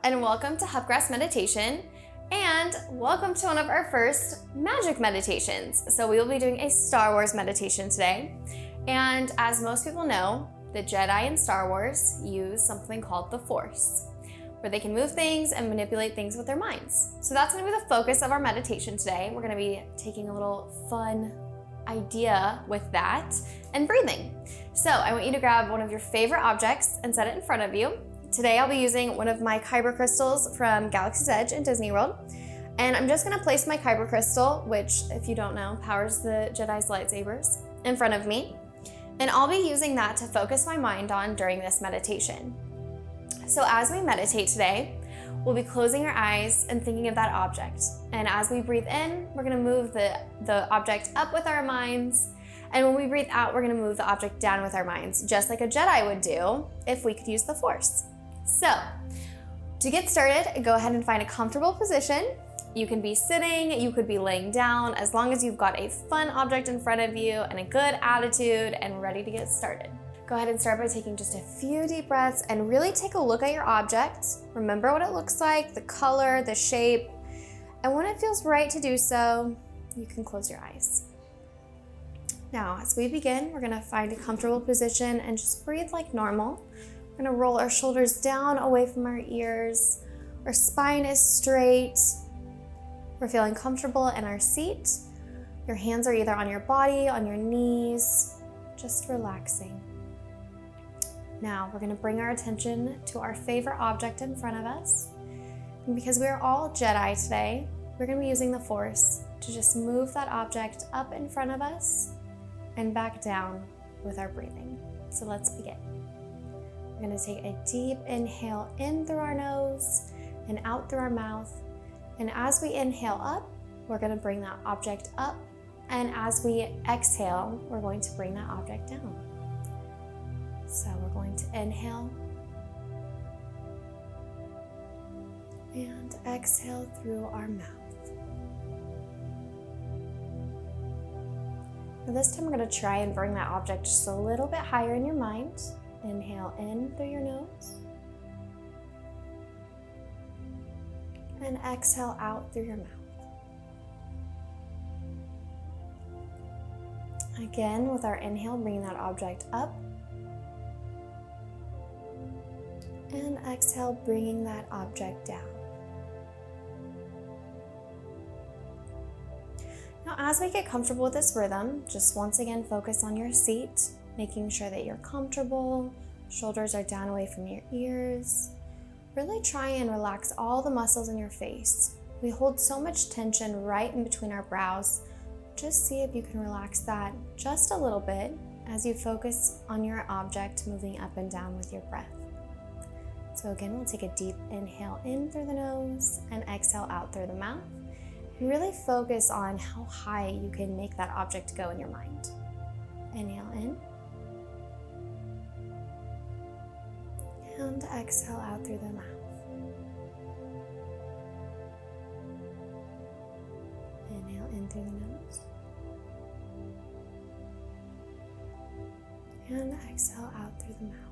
and welcome to Hubgrass Meditation, and welcome to one of our first magic meditations. So we will be doing a Star Wars meditation today, and as most people know, the Jedi in Star Wars use something called the Force, where they can move things and manipulate things with their minds. So that's going to be the focus of our meditation today. We're going to be taking a little fun idea with that and breathing. So I want you to grab one of your favorite objects and set it in front of you. Today I'll be using one of my kyber crystals from Galaxy's Edge in Disney World. And I'm just going to place my kyber crystal, which if you don't know, powers the Jedi's lightsabers, in front of me. And I'll be using that to focus my mind on during this meditation. So as we meditate today, we'll be closing our eyes and thinking of that object. And as we breathe in, we're going to move the object up with our minds. And when we breathe out, we're going to move the object down with our minds, just like a Jedi would do if we could use the Force. So to get started, go ahead and find a comfortable position. You can be sitting, you could be laying down, as long as you've got a fun object in front of you and a good attitude and ready to get started. Go ahead and start by taking just a few deep breaths and really take a look at your object. Remember what it looks like, the color, the shape, and when it feels right to do so, you can close your eyes. Now, as we begin, we're gonna find a comfortable position and just breathe like normal. We're gonna roll our shoulders down away from our ears. Our spine is straight. We're feeling comfortable in our seat. Your hands are either on your body, on your knees, just relaxing. Now, we're gonna bring our attention to our favorite object in front of us. And because we are all Jedi today, we're gonna be using the Force to just move that object up in front of us and back down with our breathing. So let's begin. We're gonna take a deep inhale in through our nose and out through our mouth. And as we inhale up, we're gonna bring that object up. And as we exhale, we're going to bring that object down. So we're going to inhale and exhale through our mouth. Now this time we're going to try and bring that object just a little bit higher in your mind. Inhale in through your nose and exhale out through your mouth. Again, with our inhale, bring that object up. And exhale, bringing that object down. Now, as we get comfortable with this rhythm, just once again focus on your seat, making sure that you're comfortable, shoulders are down away from your ears. Really try and relax all the muscles in your face. We hold so much tension right in between our brows. Just see if you can relax that just a little bit as you focus on your object moving up and down with your breath. So again, we'll take a deep inhale in through the nose and exhale out through the mouth. And really focus on how high you can make that object go in your mind. Inhale in. And exhale out through the mouth. Inhale in through the nose. And exhale out through the mouth.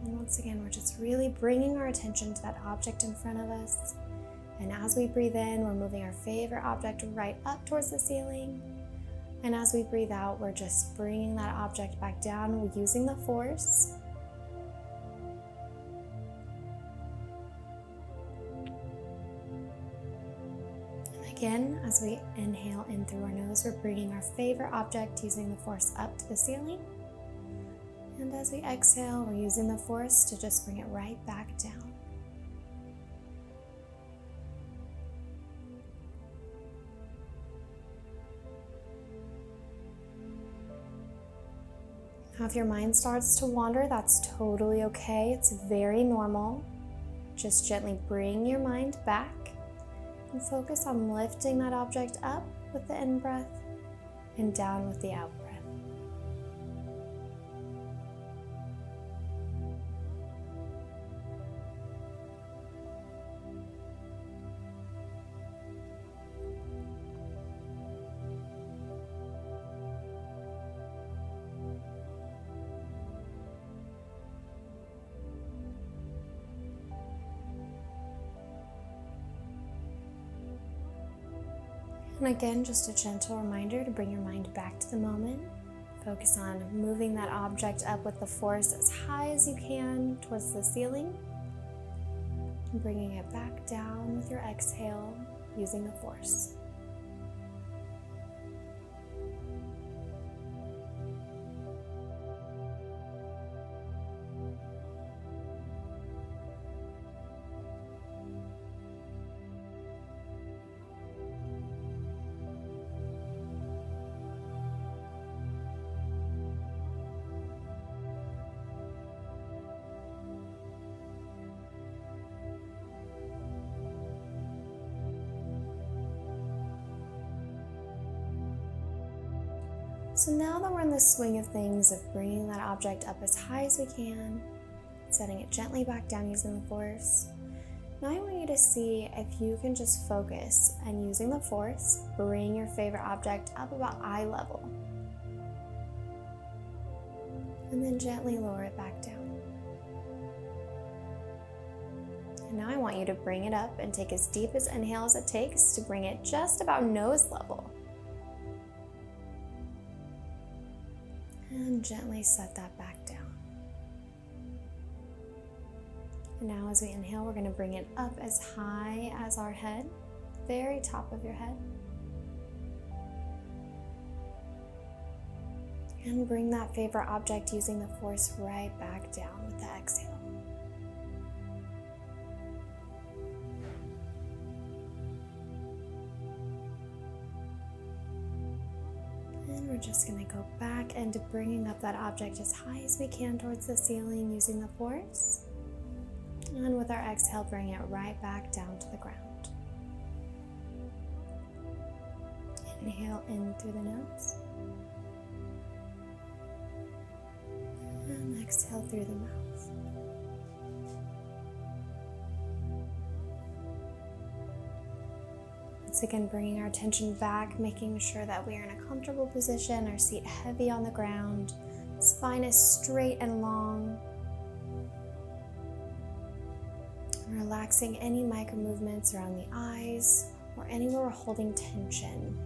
And once again, we're just really bringing our attention to that object in front of us. And as we breathe in, we're moving our favorite object right up towards the ceiling. And as we breathe out, we're just bringing that object back down using the Force. And again, as we inhale in through our nose, we're bringing our favorite object using the Force up to the ceiling. And as we exhale, we're using the Force to just bring it right back down. Now, if your mind starts to wander, that's totally okay. It's very normal. Just gently bring your mind back and focus on lifting that object up with the in-breath and down with the out-breath. And again, just a gentle reminder to bring your mind back to the moment. Focus on moving that object up with the force as high as you can towards the ceiling. And bringing it back down with your exhale using the force. So now that we're in the swing of things of bringing that object up as high as we can, setting it gently back down using the force, now I want you to see if you can just focus and using the force, bring your favorite object up about eye level. And then gently lower it back down. And now I want you to bring it up and take as deep as inhale as it takes to bring it just about nose level. And gently set that back down. And now as we inhale, we're going to bring it up as high as our head, very top of your head. And bring that favorite object using the force right back down with the exhale. We're just going to go back into bringing up that object as high as we can towards the ceiling using the force. And with our exhale, bring it right back down to the ground. Inhale in through the nose. And exhale through the mouth. Once again, bringing our attention back, making sure that we are in a comfortable position, our seat heavy on the ground, spine is straight and long. Relaxing any micro movements around the eyes or anywhere we're holding tension.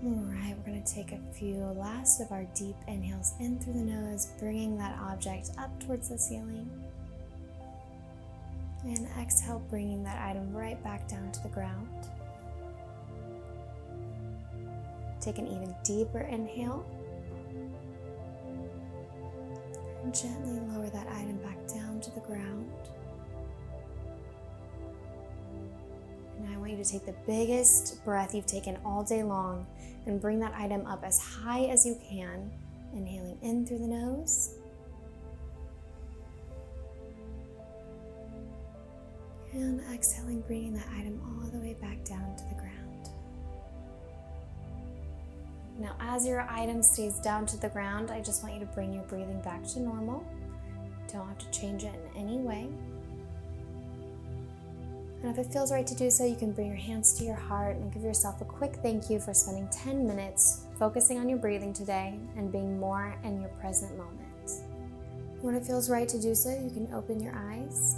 Alright, we're going to take a few last of our deep inhales in through the nose, bringing that object up towards the ceiling. And exhale, bringing that item right back down to the ground. Take an even deeper inhale. And gently lower that item back down to the ground. Now I want you to take the biggest breath you've taken all day long and bring that item up as high as you can, inhaling in through the nose. And exhaling, bringing that item all the way back down to the ground. Now as your item stays down to the ground, I just want you to bring your breathing back to normal. Don't have to change it in any way. And if it feels right to do so, you can bring your hands to your heart and give yourself a quick thank you for spending 10 minutes focusing on your breathing today and being more in your present moment. When it feels right to do so, you can open your eyes.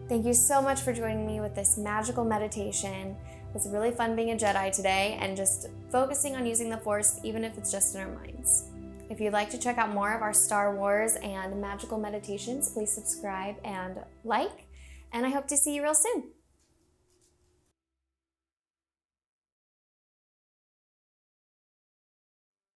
Thank you so much for joining me with this magical meditation. It was really fun being a Jedi today and just focusing on using the Force, even if it's just in our minds. If you'd like to check out more of our Star Wars and magical meditations, please subscribe and like, and I hope to see you real soon.